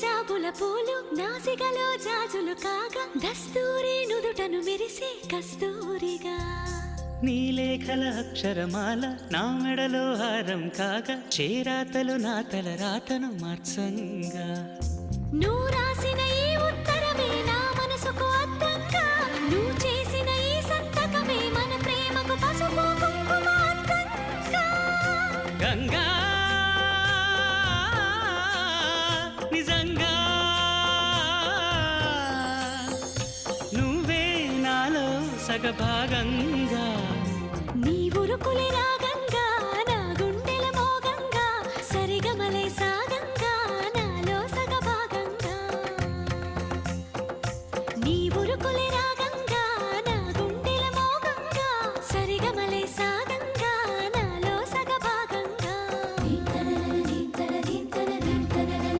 జాబుల పూలు నాసికలో జాజులు కాగా దస్తూరి నుదుటను మెరిసే కస్తూరిగా నీలేఖల అక్షరమాల నా మెడలో హారం కాగా చేరాతలు నా తల రాతను మార్చంగా నువ్వు రాసిన ఈ ఉత్తరమే నా మనసుకు అర్థంగా నువ్వు చేసిన ఈ సంతకమే మన ప్రేమకు పసుపు కుంకుమ అర్థంగా గంగా నిజంగా నువ్వే నాలో సగభాగంగా